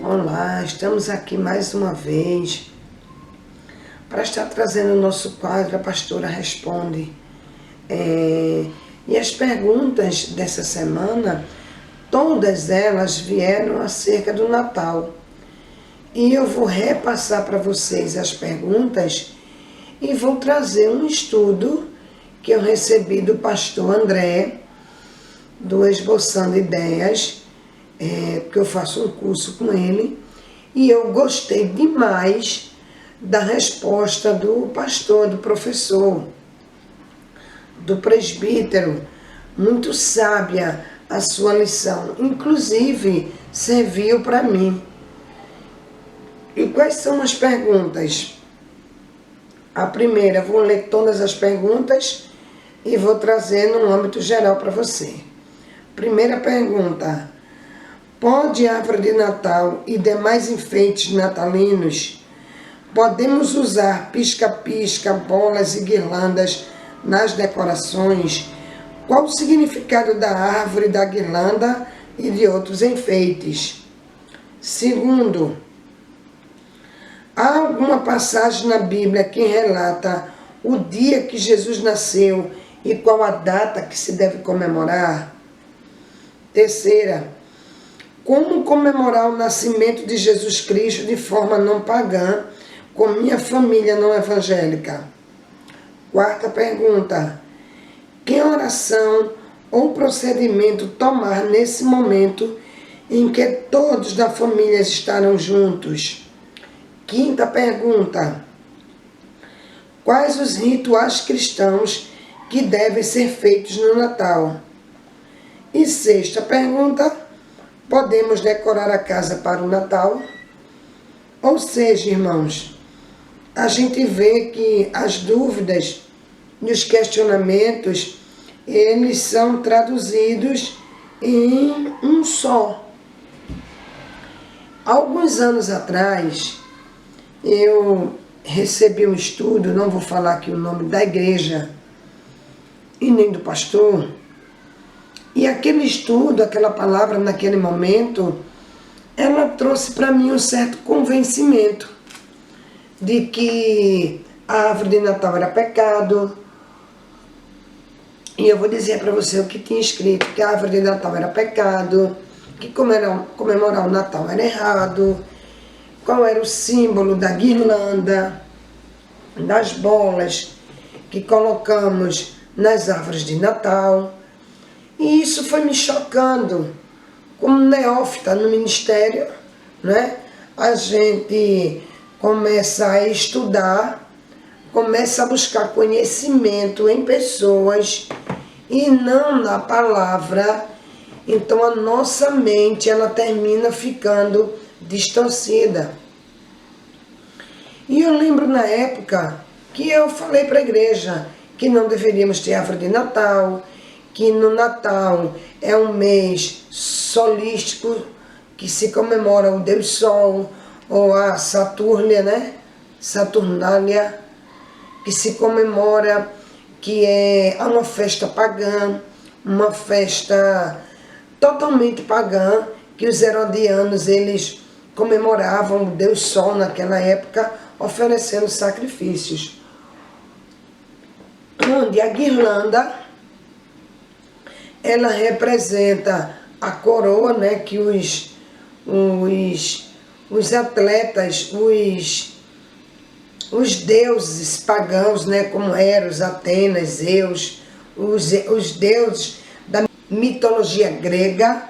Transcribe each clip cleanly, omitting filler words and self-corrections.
Olá, estamos aqui mais uma vez para estar trazendo o nosso quadro A Pastora Responde. E as perguntas dessa semana, todas elas vieram acerca do Natal. E eu vou repassar para vocês as perguntas e vou trazer um estudo que eu recebi do pastor André, do Esboçando Ideias, porque eu faço um curso com ele, e eu gostei demais da resposta do pastor, do professor, do presbítero. Muito sábia a sua lição, inclusive serviu para mim. E quais são as perguntas? A primeira, vou ler todas as perguntas e vou trazer num âmbito geral para você. Primeira pergunta: pode a árvore de Natal e demais enfeites natalinos, podemos usar pisca-pisca, bolas e guirlandas nas decorações? Qual o significado da árvore, da guirlanda e de outros enfeites? Segundo, há alguma passagem na Bíblia que relata o dia que Jesus nasceu e qual a data que se deve comemorar? Terceira, como comemorar o nascimento de Jesus Cristo de forma não pagã com minha família não evangélica? Quarta pergunta, que oração ou procedimento tomar nesse momento em que todos da família estarão juntos? Quinta pergunta, quais os rituais cristãos que devem ser feitos no Natal? E sexta pergunta, podemos decorar a casa para o Natal? Ou seja, irmãos, a gente vê que as dúvidas e os questionamentos, eles são traduzidos em um só. Alguns anos atrás, eu recebi um estudo, não vou falar aqui o nome da igreja e nem do pastor, e aquele estudo, aquela palavra naquele momento, ela trouxe para mim um certo convencimento de que a árvore de Natal era pecado. E eu vou dizer para você o que tinha escrito, que a árvore de Natal era pecado, que comemorar o Natal era errado, qual era o símbolo da guirlanda, das bolas que colocamos nas árvores de Natal. E isso foi me chocando. Como neófita no ministério, né? A gente começa a estudar, começa a buscar conhecimento em pessoas e não na palavra. Então a nossa mente, ela termina ficando distorcida. E eu lembro na época que eu falei para a igreja que não deveríamos ter árvore de Natal, que no Natal é um mês solístico, que se comemora o Deus Sol, ou a Saturnia, né? Saturnália, que se comemora, que é uma festa pagã, uma festa totalmente pagã, que os herodianos, eles comemoravam o Deus Sol naquela época, oferecendo sacrifícios. Onde a guirlanda, ela representa a coroa, né, que os atletas, os deuses pagãos, né, como Eros, Atenas, Zeus, os deuses da mitologia grega,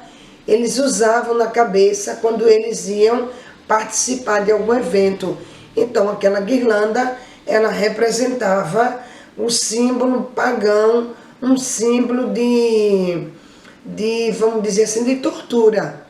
eles usavam na cabeça quando eles iam participar de algum evento. Então aquela guirlanda, ela representava o símbolo pagão, um símbolo de, vamos dizer assim, de tortura.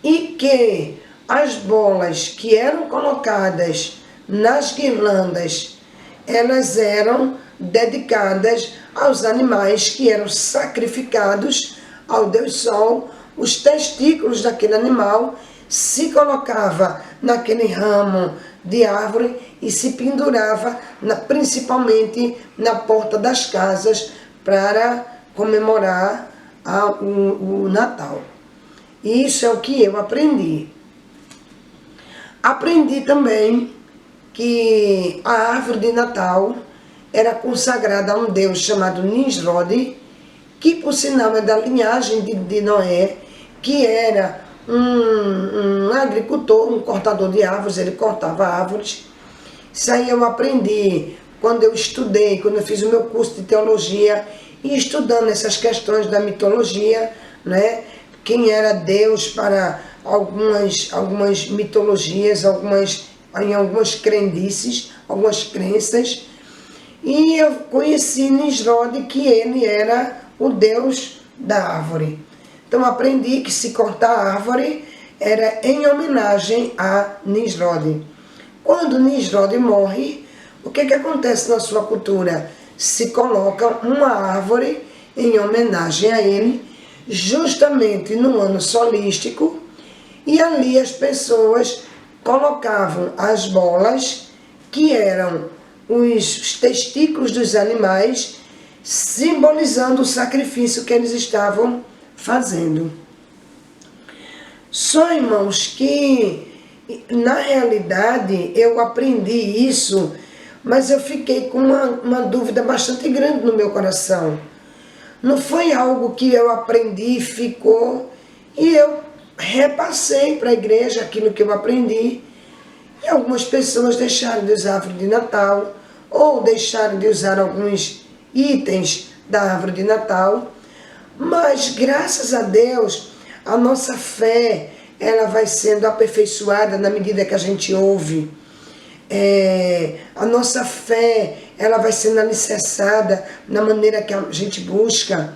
E que as bolas que eram colocadas nas guirlandas, elas eram dedicadas aos animais que eram sacrificados ao Deus Sol. Os testículos daquele animal se colocava naquele ramo de árvore e se pendurava principalmente na porta das casas para comemorar o Natal. E isso é o que eu aprendi. Aprendi também que a árvore de Natal era consagrada a um deus chamado Nisrod, que por sinal é da linhagem de Noé, que era um agricultor, um cortador de árvores, ele cortava árvores. Isso aí eu aprendi quando eu estudei, quando eu fiz o meu curso de teologia, e estudando essas questões da mitologia, né? Quem era Deus para algumas mitologias, em algumas crendices, algumas crenças. E eu conheci Nisrod, que ele era o deus da árvore. Então aprendi que se cortar a árvore era em homenagem a Nisrod. Quando Nisrod morre, o que acontece na sua cultura? Se coloca uma árvore em homenagem a ele, justamente no ano solístico, e ali as pessoas colocavam as bolas, que eram os testículos dos animais, simbolizando o sacrifício que eles estavam fazendo. Só, irmãos, que na realidade eu aprendi isso, mas eu fiquei com uma dúvida bastante grande no meu coração. Não foi algo que eu aprendi e ficou, e eu repassei para a igreja aquilo que eu aprendi. E algumas pessoas deixaram de usar a árvore de Natal, ou deixaram de usar alguns itens da árvore de Natal. Mas, graças a Deus, a nossa fé, ela vai sendo aperfeiçoada na medida que a gente ouve. A nossa fé, ela vai sendo alicerçada na maneira que a gente busca,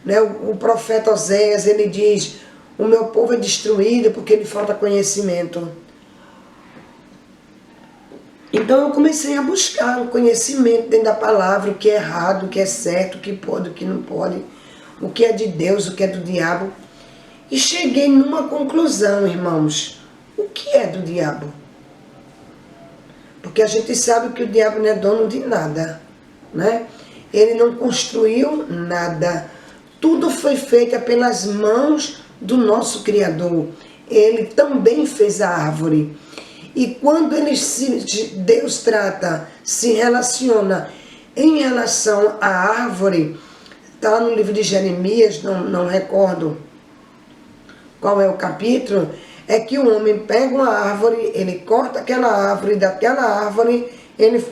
né? O profeta Oséias, ele diz: o meu povo é destruído porque lhe falta conhecimento. Então eu comecei a buscar um conhecimento dentro da palavra, o que é errado, o que é certo, o que pode, o que não pode, o que é de Deus, o que é do diabo. E cheguei numa conclusão, irmãos: o que é do diabo? Porque a gente sabe que o diabo não é dono de nada, né? Ele não construiu nada. Tudo foi feito pelas mãos do nosso Criador. Ele também fez a árvore. E quando Deus se relaciona em relação à árvore, está no livro de Jeremias, não recordo qual é o capítulo, é que o homem pega uma árvore, ele corta aquela árvore, daquela árvore ele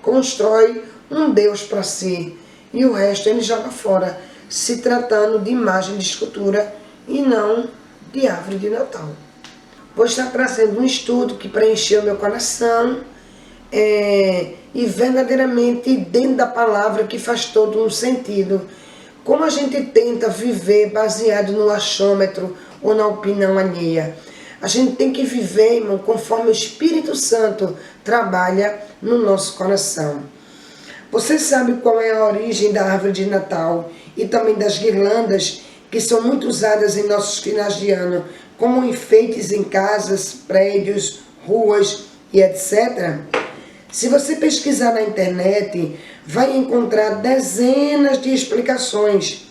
constrói um Deus para si, e o resto ele joga fora, se tratando de imagem de escultura e não de árvore de Natal. Vou estar trazendo um estudo que preencheu meu coração, e verdadeiramente dentro da palavra, que faz todo um sentido. Como a gente tenta viver baseado no achômetro ou na opinião alheia? A gente tem que viver, irmão, conforme o Espírito Santo trabalha no nosso coração. Você sabe qual é a origem da árvore de Natal e também das guirlandas, que são muito usadas em nossos finais de ano, como enfeites em casas, prédios, ruas e etc.? Se você pesquisar na internet, vai encontrar dezenas de explicações,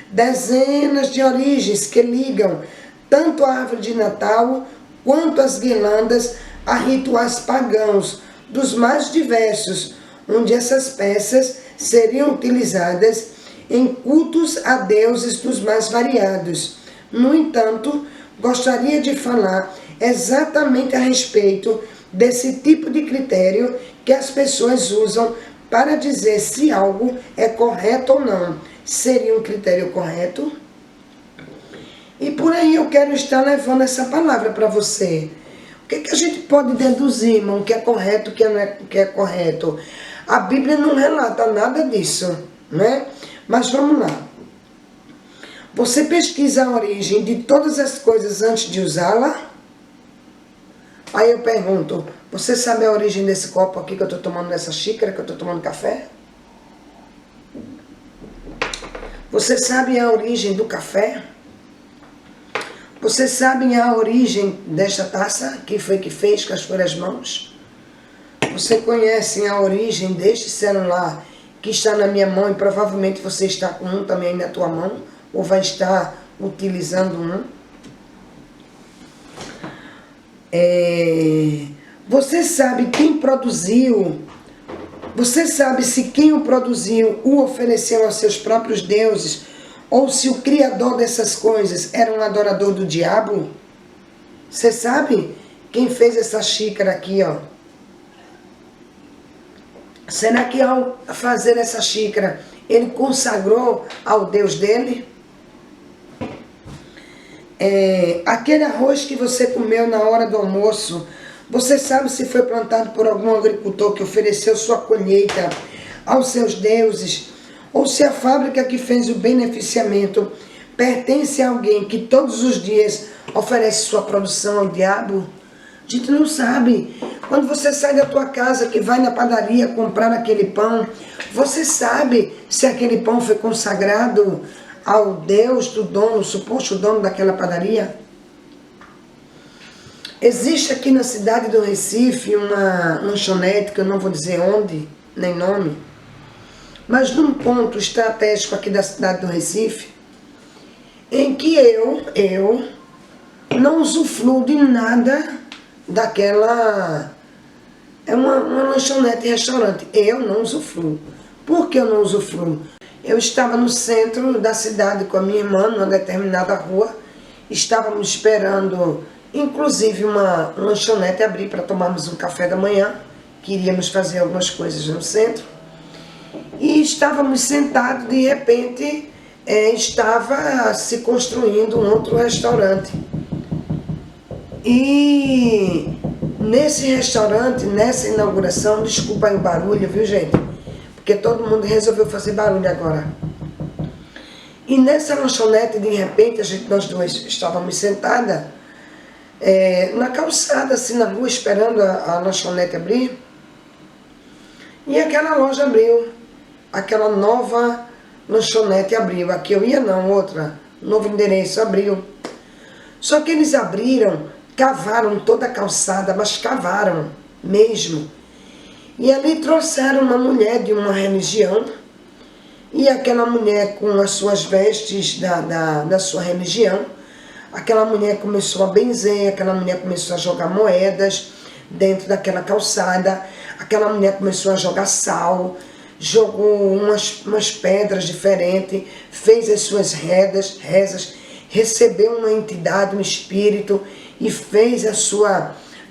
dezenas de origens que ligam tanto a árvore de Natal quanto as guirlandas a rituais pagãos dos mais diversos, onde essas peças seriam utilizadas em cultos a deuses dos mais variados. No entanto, gostaria de falar exatamente a respeito desse tipo de critério que as pessoas usam para dizer se algo é correto ou não. Seria um critério correto? E por aí eu quero estar levando essa palavra para você. O que a gente pode deduzir, irmão, o que é correto, o que não é, o que é correto? A Bíblia não relata nada disso, né? Mas vamos lá. Você pesquisa a origem de todas as coisas antes de usá-la? Aí eu pergunto: você sabe a origem desse copo aqui que eu estou tomando, nessa xícara que eu estou tomando café? Você sabe a origem do café? Você sabe a origem desta taça? Quem foi que fez, com as suas mãos? Você conhece a origem deste celular que está na minha mão, e provavelmente você está com um também na tua mão, ou vai estar utilizando um? Você sabe quem produziu? Você sabe se quem o produziu o ofereceu aos seus próprios deuses, ou se o criador dessas coisas era um adorador do diabo? Você sabe quem fez essa xícara aqui, ó? Será que ao fazer essa xícara, ele consagrou ao Deus dele? Aquele arroz que você comeu na hora do almoço, você sabe se foi plantado por algum agricultor que ofereceu sua colheita aos seus deuses, ou se a fábrica que fez o beneficiamento pertence a alguém que todos os dias oferece sua produção ao diabo? A gente não sabe. Quando você sai da tua casa, que vai na padaria comprar aquele pão, você sabe se aquele pão foi consagrado ao Deus do dono, suposto dono daquela padaria? Existe aqui na cidade do Recife uma lanchonete, que eu não vou dizer onde, nem nome, mas num ponto estratégico aqui da cidade do Recife, em que eu não usufruo de nada daquela... É uma lanchonete e restaurante. Eu não usufruo. Por que eu não usufruo? Eu estava no centro da cidade com a minha irmã, numa determinada rua. Estávamos esperando, inclusive, uma lanchonete abrir para tomarmos um café da manhã. Queríamos fazer algumas coisas no centro. E estávamos sentados, de repente, estava se construindo um outro restaurante. E nesse restaurante, nessa inauguração, desculpa aí o barulho, viu, gente? Porque todo mundo resolveu fazer barulho agora. E nessa lanchonete, de repente, nós duas estávamos sentadas na calçada, assim, na rua, esperando a lanchonete abrir. E aquela loja abriu. Aquela nova lanchonete abriu. Aqui eu ia não, outra. Novo endereço abriu. Só que eles abriram, cavaram toda a calçada, mas cavaram mesmo. E ali trouxeram uma mulher de uma religião, e aquela mulher com as suas vestes da sua religião, aquela mulher começou a benzer, aquela mulher começou a jogar moedas dentro daquela calçada, aquela mulher começou a jogar sal, jogou umas pedras diferentes, fez as suas rezas, recebeu uma entidade, um espírito, e fez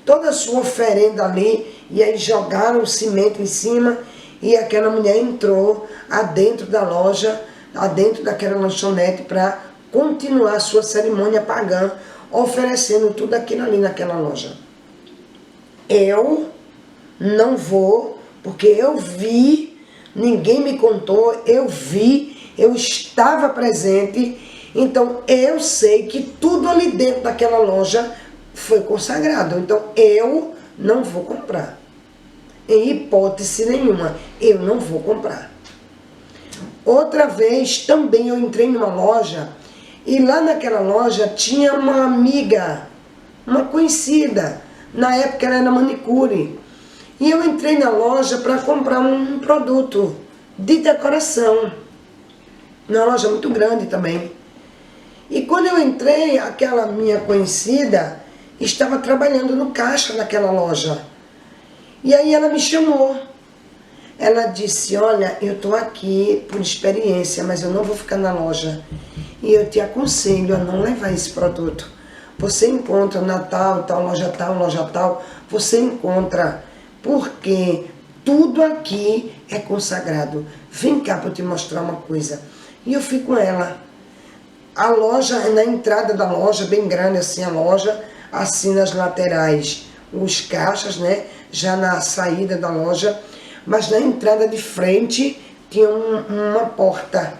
toda a sua oferenda ali, e aí jogaram o cimento em cima, e aquela mulher entrou adentro da loja, adentro daquela lanchonete, para continuar a sua cerimônia pagã, oferecendo tudo aquilo ali naquela loja. Eu não vou, porque eu vi, ninguém me contou, eu vi, eu estava presente, então eu sei que tudo ali dentro daquela loja foi consagrado. Então eu não vou comprar. Em hipótese nenhuma, eu não vou comprar. Outra vez também eu entrei numa loja, e lá naquela loja tinha uma amiga, uma conhecida. Na época ela era manicure. E eu entrei na loja para comprar um produto de decoração. Uma loja muito grande também. E quando eu entrei, aquela minha conhecida estava trabalhando no caixa daquela loja. E aí ela me chamou. Ela disse, olha, eu estou aqui por experiência, mas eu não vou ficar na loja. E eu te aconselho a não levar esse produto. Você encontra na tal, loja tal, você encontra, porque tudo aqui é consagrado. Vem cá para eu te mostrar uma coisa. E eu fui com ela. A loja, na entrada da loja, bem grande assim a loja, assim nas laterais, os caixas, né? Já na saída da loja, mas na entrada de frente tinha uma porta.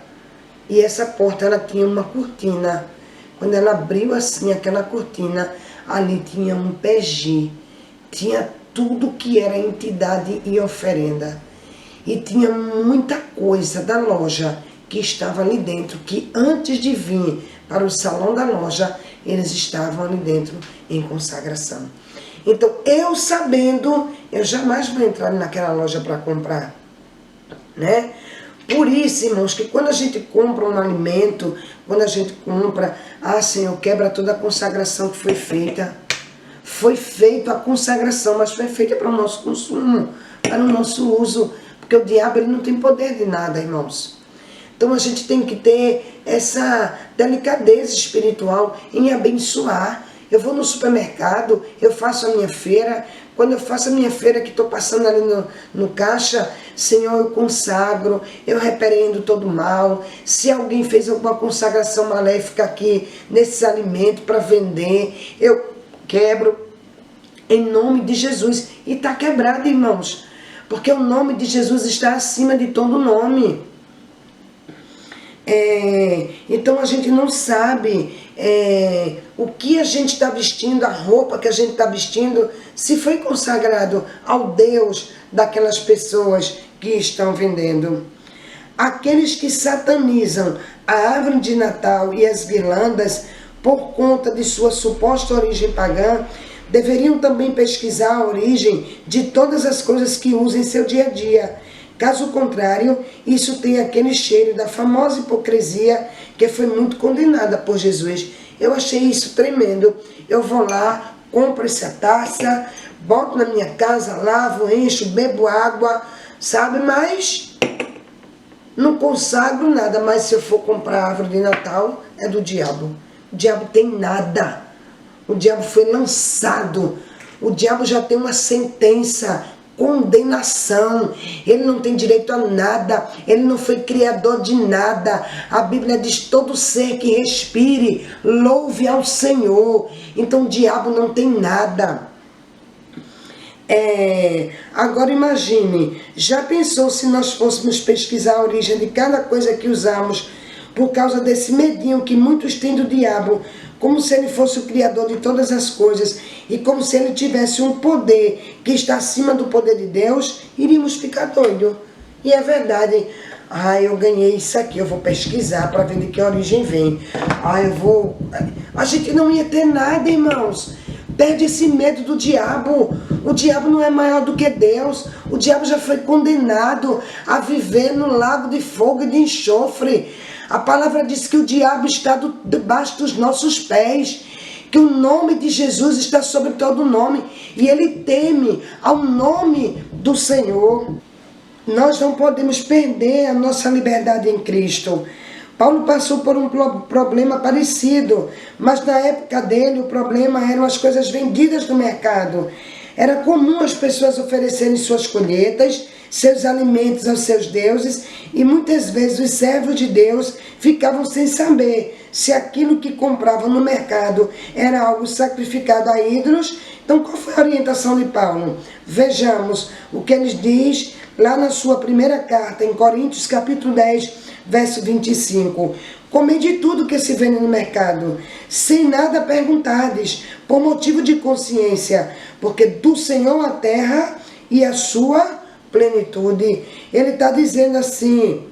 E essa porta, ela tinha uma cortina. Quando ela abriu assim aquela cortina, ali tinha um PG. Tinha tudo que era entidade e oferenda. E tinha muita coisa da loja que estava ali dentro, que antes de vir para o salão da loja, eles estavam ali dentro em consagração. Então, eu sabendo, eu jamais vou entrar naquela loja para comprar, né? Por isso, irmãos, que quando a gente compra um alimento, quando a gente compra, Senhor, quebra toda a consagração que foi feita. foi feita a consagração, mas foi feita para o nosso consumo, para o nosso uso, porque o diabo ele não tem poder de nada, irmãos. Então a gente tem que ter essa delicadeza espiritual em abençoar. Eu vou no supermercado, eu faço a minha feira. Quando eu faço a minha feira, que estou passando ali no caixa, Senhor, eu consagro, eu repreendo todo mal. Se alguém fez alguma consagração maléfica aqui nesses alimentos para vender, eu quebro em nome de Jesus. E está quebrado, irmãos, porque o nome de Jesus está acima de todo nome. Então a gente não sabe o que a gente está vestindo, a roupa que a gente está vestindo, se foi consagrado ao Deus daquelas pessoas que estão vendendo. Aqueles que satanizam a árvore de Natal e as guirlandas por conta de sua suposta origem pagã, deveriam também pesquisar a origem de todas as coisas que usam em seu dia a dia. Caso contrário, isso tem aquele cheiro da famosa hipocrisia que foi muito condenada por Jesus. Eu achei isso tremendo. Eu vou lá, compro essa taça, boto na minha casa, lavo, encho, bebo água, sabe? Mas não consagro nada. Mas se eu for comprar árvore de Natal, é do diabo. O diabo tem nada. O diabo foi lançado. O diabo já tem uma sentença, condenação. Ele não tem direito a nada. Ele não foi criador de nada. A Bíblia diz: todo ser que respire, louve ao Senhor. Então o diabo não tem nada. Agora imagine, já pensou se nós fôssemos pesquisar a origem de cada coisa que usamos por causa desse medinho que muitos têm do diabo, como se ele fosse o criador de todas as coisas e como se ele tivesse um poder que está acima do poder de Deus, iríamos ficar doidos. E é verdade. Eu ganhei isso aqui, eu vou pesquisar para ver de que origem vem. A gente não ia ter nada, irmãos. Perde esse medo do diabo. O diabo não é maior do que Deus. O diabo já foi condenado a viver no lago de fogo e de enxofre. A palavra diz que o diabo está debaixo dos nossos pés, que o nome de Jesus está sobre todo nome, e ele teme ao nome do Senhor. Nós não podemos perder a nossa liberdade em Cristo. Paulo passou por um problema parecido, mas na época dele o problema eram as coisas vendidas no mercado. Era comum as pessoas oferecerem suas colheitas, seus alimentos aos seus deuses, e muitas vezes os servos de Deus ficavam sem saber se aquilo que compravam no mercado era algo sacrificado a ídolos. Então qual foi a orientação de Paulo? Vejamos o que ele diz lá na sua primeira carta, em Coríntios capítulo 10, verso 25. Comede tudo que se vende no mercado, sem nada perguntardes, por motivo de consciência, porque do Senhor a terra e a sua plenitude. Ele está dizendo assim.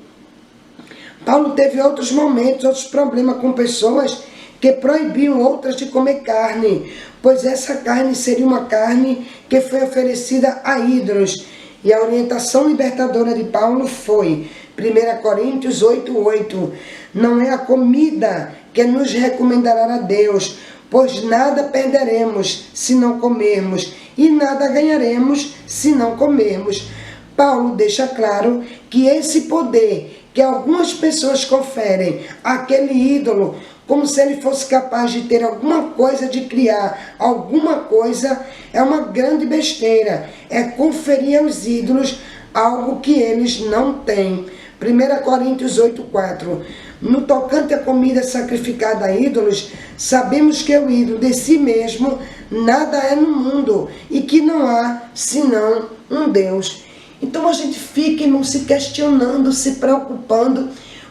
Paulo teve outros momentos, outros problemas com pessoas que proibiam outras de comer carne, pois essa carne seria uma carne que foi oferecida a ídolos. E a orientação libertadora de Paulo foi 1 Coríntios 8:8. Não é a comida que nos recomendará a Deus, pois nada perderemos se não comermos, e nada ganharemos se não comermos. Paulo deixa claro que esse poder que algumas pessoas conferem àquele ídolo, como se ele fosse capaz de ter alguma coisa, de criar alguma coisa, é uma grande besteira. É conferir aos ídolos algo que eles não têm. 1 Coríntios 8:4. No tocante à comida sacrificada a ídolos, sabemos que o ídolo de si mesmo nada é no mundo, e que não há senão um Deus. Então a gente fica, irmão, se questionando, se preocupando.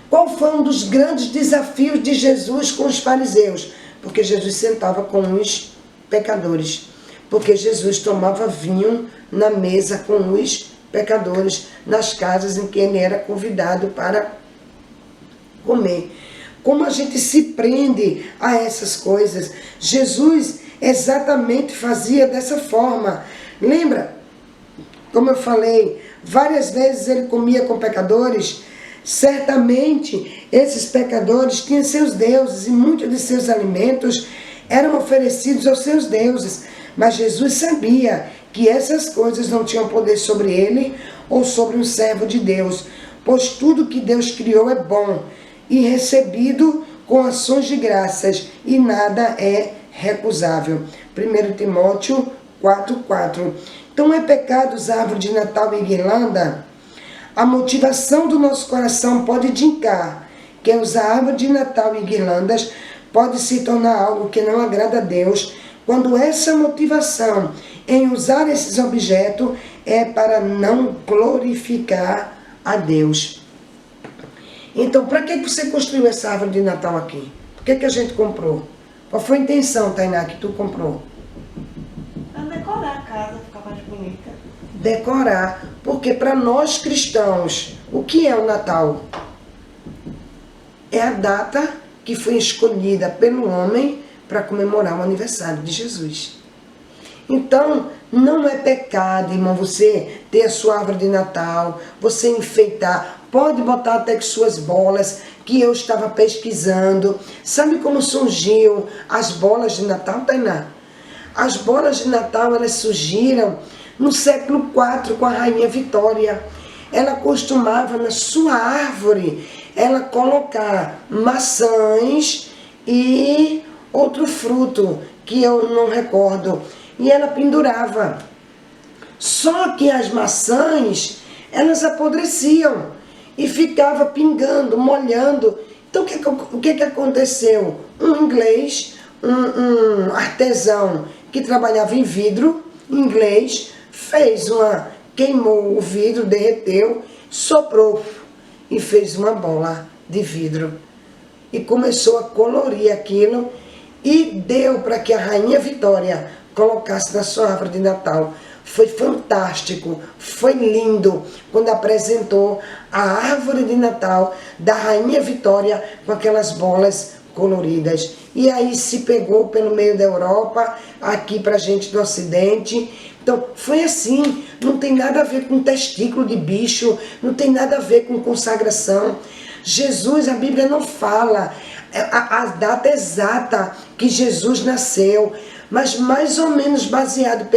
Qual foi um dos grandes desafios de Jesus com os fariseus? Porque Jesus sentava com os pecadores. Porque Jesus tomava vinho na mesa com os pecadores, nas casas em que ele era convidado para comer. Como a gente se prende a essas coisas? Jesus exatamente fazia dessa forma. Lembra? Como eu falei, várias vezes ele comia com pecadores. Certamente esses pecadores tinham seus deuses, e muitos de seus alimentos eram oferecidos aos seus deuses. Mas Jesus sabia que essas coisas não tinham poder sobre ele ou sobre um servo de Deus, pois tudo que Deus criou é bom e recebido com ações de graças, e nada é recusável. 1 Timóteo 4,4. Então é pecado usar árvore de Natal e guirlanda? A motivação do nosso coração pode indicar que usar árvore de Natal e guirlandas pode se tornar algo que não agrada a Deus, quando essa motivação em usar esses objetos é para não glorificar a Deus. Então, para que você construiu essa árvore de Natal aqui? Por que a gente comprou? Qual foi a intenção, Tainá, que tu comprou? Para decorar a casa, ficar mais bonita. Decorar. Porque para nós cristãos, o que é o Natal? É a data que foi escolhida pelo homem para comemorar o aniversário de Jesus. Então, não é pecado, irmão, você ter a sua árvore de Natal, você enfeitar, pode botar até que suas bolas, que eu estava pesquisando. Sabe como surgiu as bolas de Natal, Tainá? As bolas de Natal, elas surgiram no século IV com a Rainha Vitória. Ela costumava na sua árvore, ela colocar maçãs e outro fruto, que eu não recordo. E ela pendurava. Só que as maçãs, elas apodreciam e ficava pingando, molhando. Então o que aconteceu? Um inglês, um artesão que trabalhava em vidro, inglês, queimou o vidro, derreteu, soprou e fez uma bola de vidro. E começou a colorir aquilo e deu para que a Rainha Vitória colocasse na sua árvore de Natal. Foi fantástico, foi lindo quando apresentou a árvore de Natal da Rainha Vitória com aquelas bolas coloridas. E aí se pegou pelo meio da Europa, aqui para a gente do Ocidente. Então foi assim, não tem nada a ver com testículo de bicho, não tem nada a ver com consagração. Jesus, a Bíblia não fala a data exata que Jesus nasceu, mas mais ou menos baseado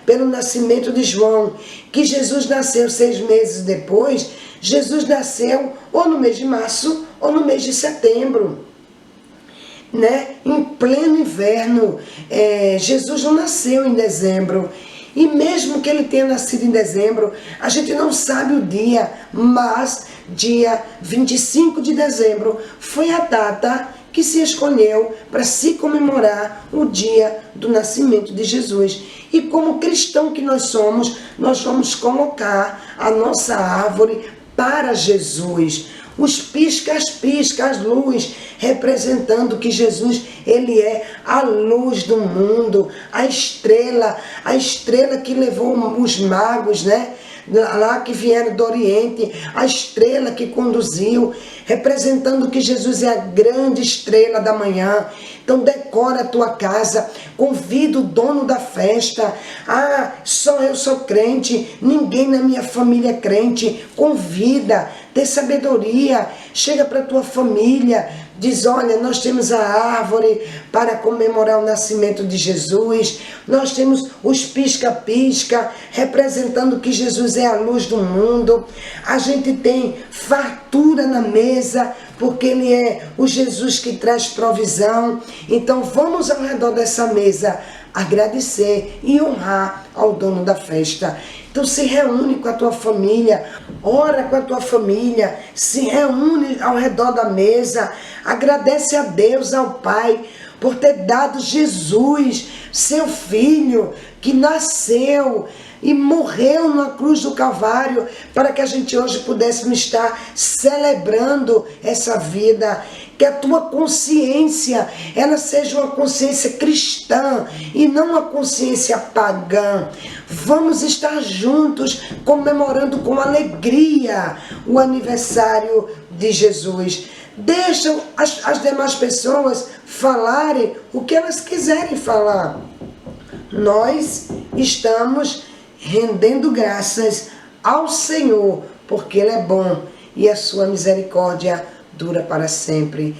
pelo nascimento de João, que Jesus nasceu 6 meses depois. Jesus nasceu ou no mês de março ou no mês de setembro, né? Em pleno inverno. Jesus não nasceu em dezembro. E mesmo que ele tenha nascido em dezembro, a gente não sabe o dia, mas dia 25 de dezembro foi a data que se escolheu para se comemorar o dia do nascimento de Jesus. E como cristão que nós somos, nós vamos colocar a nossa árvore para Jesus. Os piscas, luz, representando que Jesus, ele é a luz do mundo, a estrela que levou os magos, né? Lá que vieram do Oriente, a estrela que conduziu, representando que Jesus é a grande estrela da manhã. Então decora a tua casa, convida o dono da festa. Só eu sou crente, ninguém na minha família é crente. Convida, dê sabedoria, chega para a tua família, diz: olha, nós temos a árvore para comemorar o nascimento de Jesus, nós temos os pisca-pisca, representando que Jesus é a luz do mundo, a gente tem fartura na mesa, porque ele é o Jesus que traz provisão. Então vamos ao redor dessa mesa agradecer e honrar ao dono da festa. Então se reúne com a tua família, ora com a tua família, se reúne ao redor da mesa, agradece a Deus, ao Pai, por ter dado Jesus, seu Filho, que nasceu e morreu na cruz do Calvário, para que a gente hoje pudéssemos estar celebrando essa vida. Que a tua consciência, ela seja uma consciência cristã e não uma consciência pagã. Vamos estar juntos, comemorando com alegria o aniversário de Jesus. Deixa as demais pessoas falarem o que elas quiserem falar. Nós estamos rendendo graças ao Senhor, porque Ele é bom e a sua misericórdia dura para sempre.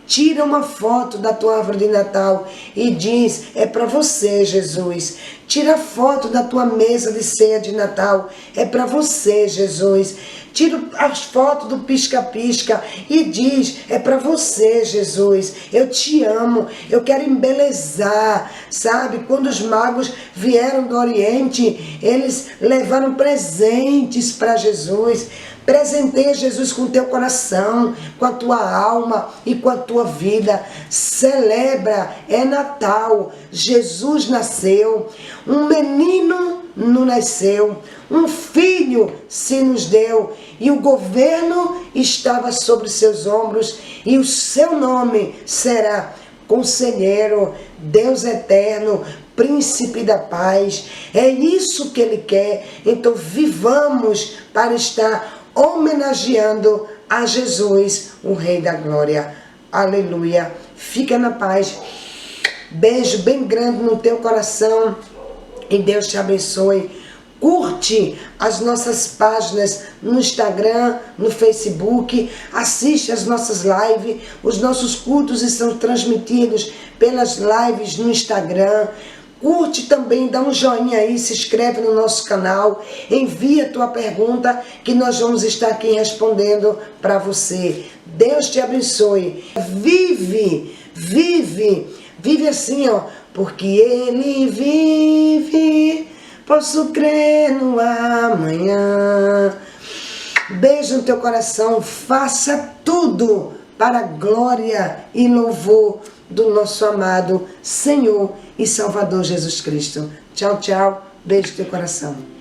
Tira uma foto da tua árvore de Natal e diz, é para você, Jesus. Tira a foto da tua mesa de ceia de Natal, é para você, Jesus. Tira as fotos do pisca-pisca e diz, é para você, Jesus. Eu te amo, eu quero embelezar, sabe? Quando os magos vieram do Oriente, eles levaram presentes para Jesus. Presenteia Jesus com o teu coração, com a tua alma e com a tua vida. Celebra, é Natal. Jesus nasceu, um menino nos nasceu, um filho se nos deu, e o governo estava sobre seus ombros, e o seu nome será Conselheiro, Deus Eterno, Príncipe da Paz. É isso que Ele quer. Então vivamos para estar homenageando a Jesus, o Rei da Glória. Aleluia. Fica na paz. Beijo bem grande no teu coração e Deus te abençoe. Curte as nossas páginas no Instagram, no Facebook, assiste as nossas lives. Os nossos cultos estão transmitidos pelas lives no Instagram. Curte também, dá um joinha aí, se inscreve no nosso canal, envia tua pergunta que nós vamos estar aqui respondendo para você. Deus te abençoe. Vive assim, ó, porque Ele vive, posso crer no amanhã. Beijo no teu coração, faça tudo para a glória e louvor do nosso amado Senhor e Salvador Jesus Cristo. Tchau, tchau. Beijo no teu coração.